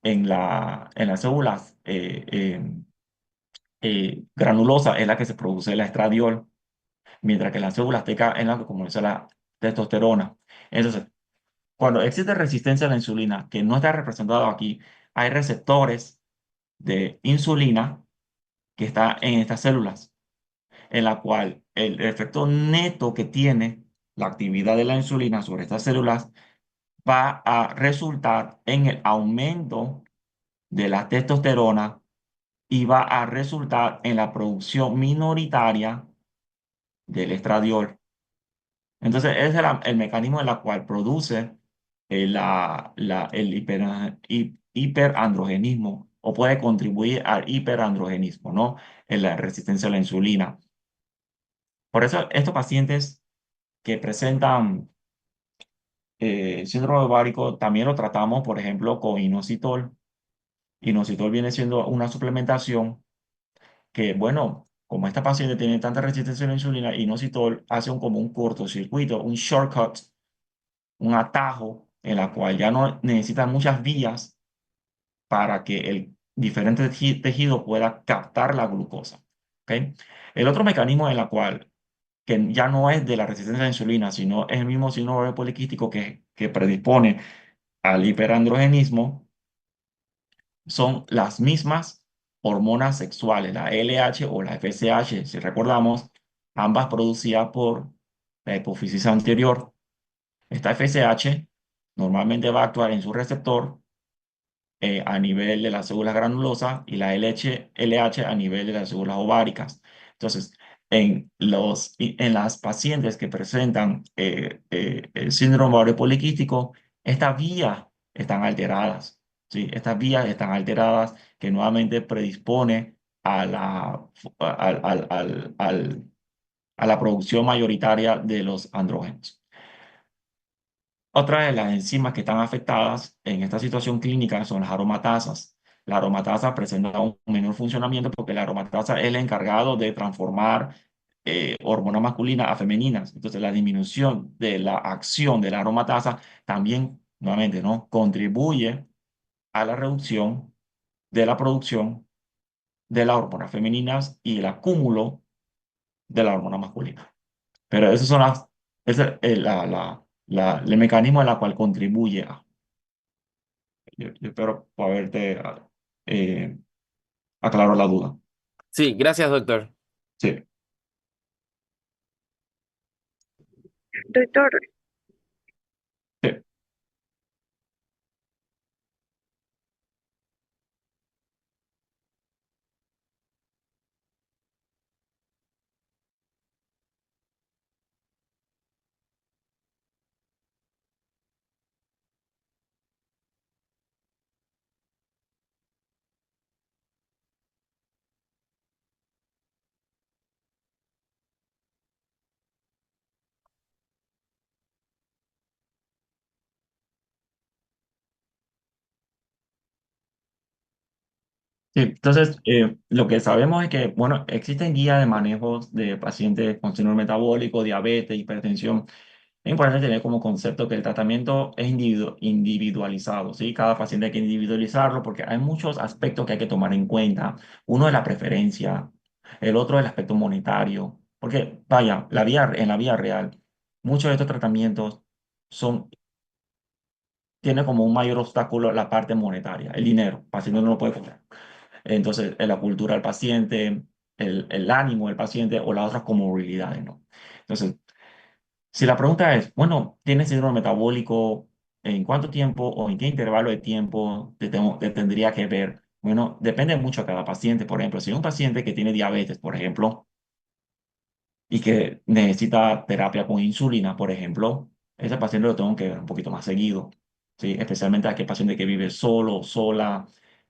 en las células granulosa es la que se produce la estradiol, mientras que en las células teca es la que comienza la testosterona. Entonces, cuando existe resistencia a la insulina, que no está representado aquí, hay receptores de insulina que está en estas células, en la cual el efecto neto que tiene la actividad de la insulina sobre estas células va a resultar en el aumento de la testosterona y va a resultar en la producción minoritaria del estradiol. Entonces, ese es el mecanismo en el cual produce el hiperandrogenismo o puede contribuir al hiperandrogenismo, ¿no? En la resistencia a la insulina. Por eso, estos pacientes que presentan síndrome ovárico también lo tratamos, por ejemplo, con inositol. Inositol viene siendo una suplementación que, bueno, como esta paciente tiene tanta resistencia a la insulina, inositol hace como un cortocircuito, un shortcut, un atajo en la cual ya no necesita muchas vías para que el diferente tejido pueda captar la glucosa. ¿Ok? El otro mecanismo en la cual, que ya no es de la resistencia a la insulina, sino es el mismo síndrome poliquístico que predispone al hiperandrogenismo, son las mismas hormonas sexuales, la LH o la FSH, si recordamos, ambas producidas por la hipófisis anterior. Esta FSH normalmente va a actuar en su receptor a nivel de las células granulosas y la LH a nivel de las células ováricas. Entonces, en las pacientes que presentan el síndrome ovario poliquístico, estas vías están alteradas, ¿sí? Estas vías están alteradas que nuevamente predispone a la, al, al, al, al a la producción mayoritaria de los andrógenos. Otra de las enzimas que están afectadas en esta situación clínica son las aromatasas. La aromatasa presenta un menor funcionamiento porque la aromatasa es el encargado de transformar hormonas masculinas a femeninas. Entonces, la disminución de la acción de la aromatasa también, nuevamente, ¿no? Contribuye a la reducción de la producción de las hormonas femeninas y el acúmulo de la hormona masculina. Pero esas son ese es el mecanismo en la cual contribuye a. Yo espero haberte eh, aclarado la duda. Sí, gracias, doctor. Sí, Doctor, sí. Sí, entonces, lo que sabemos es que, bueno, existen guías de manejos de pacientes con síndrome metabólico, diabetes, hipertensión. Es importante tener como concepto que el tratamiento es individualizado, ¿sí? Cada paciente hay que individualizarlo porque hay muchos aspectos que hay que tomar en cuenta. Uno es la preferencia, el otro es el aspecto monetario, porque, vaya, en la vida real, muchos de estos tratamientos son tiene como un mayor obstáculo la parte monetaria, el dinero, el paciente no lo puede comprar. Entonces, la cultura del paciente, el ánimo del paciente o las otras comorbilidades, ¿no? Entonces, si la pregunta es, bueno, ¿tienes síndrome metabólico? ¿En cuánto tiempo o en qué intervalo de tiempo te tendría que ver? Bueno, depende mucho de cada paciente. Por ejemplo, si es un paciente que tiene diabetes, por ejemplo, y que necesita terapia con insulina, por ejemplo, ese paciente lo tengo que ver un poquito más seguido, ¿sí? Especialmente aquel paciente que vive solo, sola,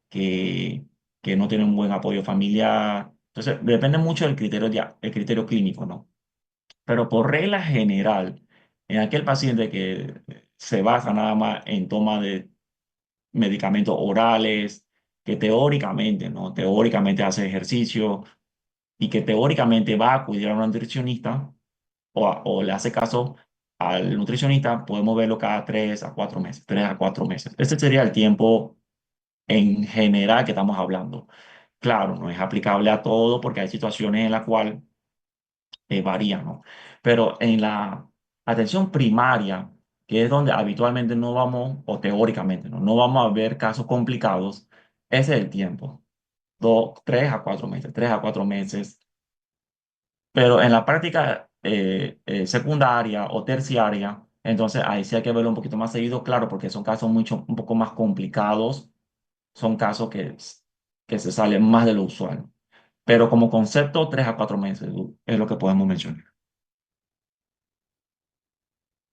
que, que no tiene un buen apoyo familiar. Entonces, depende mucho del criterio, el criterio clínico, ¿no? Pero por regla general, en aquel paciente que se basa nada más en toma de medicamentos orales, que teóricamente, ¿no? Teóricamente hace ejercicio y que teóricamente va a acudir a un nutricionista, o le hace caso al nutricionista, podemos verlo cada 3 a 4 meses, 3 a 4 meses. Este sería el tiempo en general que estamos hablando. Claro, no es aplicable a todo porque hay situaciones en las cuales varían, ¿no? Pero en la atención primaria, que es donde habitualmente no vamos, o teóricamente, ¿no? No vamos a ver casos complicados, ese es el tiempo. 3 a 4 meses, 3 a 4 meses. Pero en la práctica secundaria o terciaria, entonces ahí sí hay que verlo un poquito más seguido, claro, porque son casos un poco más complicados, son casos que se salen más de lo usual. Pero como concepto, 3 a 4 meses es lo que podemos mencionar.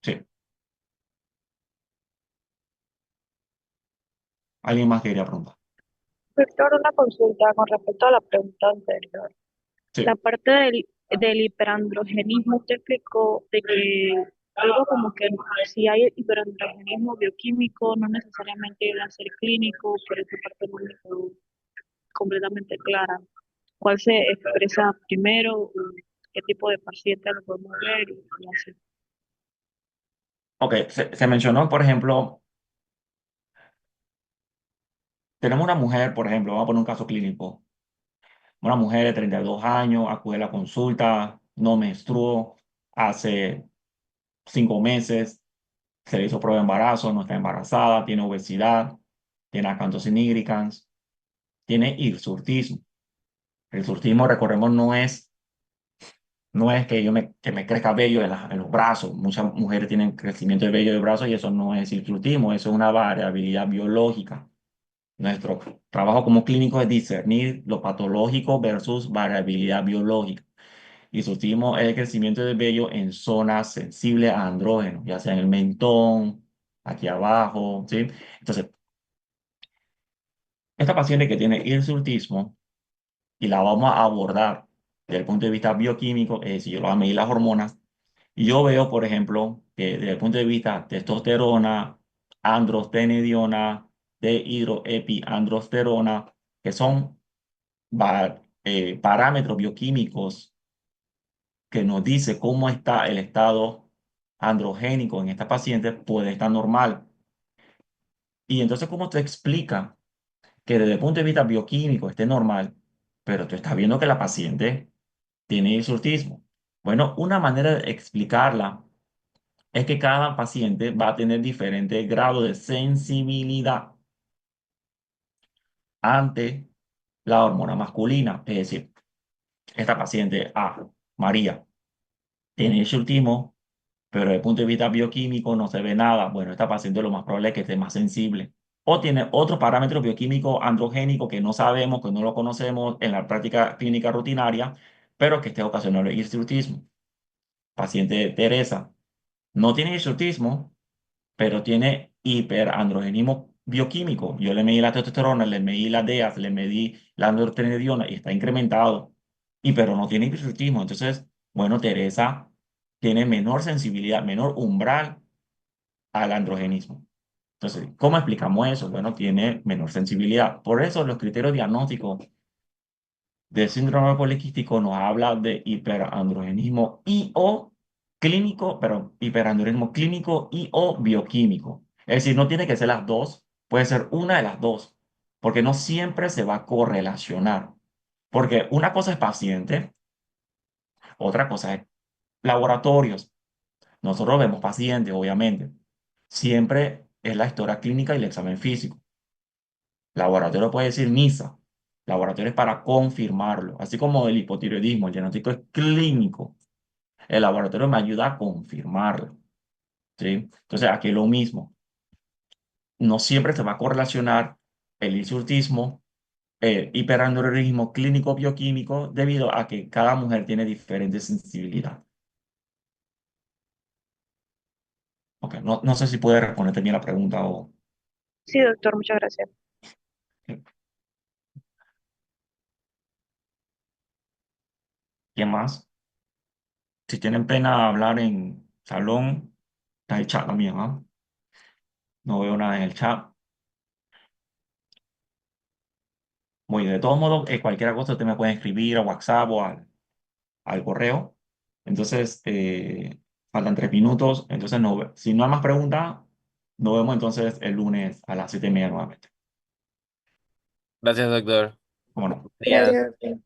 Sí. ¿Alguien más quería preguntar? Doctor, una consulta con respecto a la pregunta anterior. La Sí. parte del hiperandrogenismo usted explicó de que algo como que si hay hiperandrogenismo bioquímico, no necesariamente debe ser clínico, pero esa parte no me quedó completamente clara. ¿Cuál se expresa primero? ¿Qué tipo de paciente lo podemos ver? Y así. Ok, se mencionó, por ejemplo, tenemos una mujer, por ejemplo, vamos a poner un caso clínico. Una mujer de 32 años acude a la consulta, no menstruó hace 5 meses, se le hizo prueba de embarazo, no está embarazada, tiene obesidad, tiene acantosis nigricans, tiene hirsutismo. El hirsutismo, recordemos, no es que me crezca vello en los brazos. Muchas mujeres tienen crecimiento de vello de brazos y eso no es hirsutismo, eso es una variabilidad biológica. Nuestro trabajo como clínico es discernir lo patológico versus variabilidad biológica. Hirsutismo es el crecimiento de vello en zonas sensibles a andrógenos, ya sea en el mentón, aquí abajo, ¿sí? Entonces, esta paciente que tiene hirsutismo, y la vamos a abordar desde el punto de vista bioquímico, es decir, yo lo voy a medir las hormonas, y yo veo, por ejemplo, que desde el punto de vista testosterona, androstenediona, dehidroepiandrosterona, que son parámetros bioquímicos que nos dice cómo está el estado androgénico en esta paciente, puede estar normal. Y entonces, ¿cómo te explica que desde el punto de vista bioquímico esté normal, pero tú estás viendo que la paciente tiene hirsutismo? Bueno, una manera de explicarla es que cada paciente va a tener diferente grado de sensibilidad ante la hormona masculina. Es decir, esta paciente A, María, tiene hirsutismo, pero desde el punto de vista bioquímico no se ve nada. Bueno, esta paciente lo más probable es que esté más sensible. O tiene otro parámetro bioquímico androgénico que no sabemos, que no lo conocemos en la práctica clínica rutinaria, pero que esté ocasionando el hirsutismo. Paciente Teresa no tiene hirsutismo, pero tiene hiperandrogenismo bioquímico. Yo le medí la testosterona, le medí la DEAS, le medí la androstenediona y está incrementado. Y pero no tiene hirsutismo. Entonces, bueno, Teresa tiene menor sensibilidad, menor umbral al androgenismo. Entonces, ¿cómo explicamos eso? Bueno, tiene menor sensibilidad. Por eso los criterios diagnósticos del síndrome poliquístico nos habla de hiperandrogenismo y o clínico, pero hiperandrogenismo clínico y o bioquímico. Es decir, no tiene que ser las dos, puede ser una de las dos, porque no siempre se va a correlacionar. Porque una cosa es paciente, otra cosa es laboratorios. Nosotros vemos pacientes, obviamente. Siempre es la historia clínica y el examen físico. Laboratorio puede decir MISA. Laboratorio es para confirmarlo. Así como el hipotiroidismo, el diagnóstico es clínico. El laboratorio me ayuda a confirmarlo. ¿Sí? Entonces, aquí es lo mismo. No siempre se va a correlacionar el hirsutismo, hiperandrogenismo clínico bioquímico, debido a que cada mujer tiene diferente sensibilidad. Ok, no sé si puede responderte bien la pregunta o... Sí, doctor, muchas gracias. ¿Quién más? Si tienen pena hablar en salón, está el chat también, ¿ah? No veo nada en el chat. Muy bien, de todos modos, cualquier cosa usted me puede escribir a WhatsApp o al correo. Entonces, faltan 3 minutos. Entonces, no, si no hay más preguntas, nos vemos entonces el lunes a las 7:30 nuevamente. Gracias, doctor. ¿Cómo no? Día. Gracias.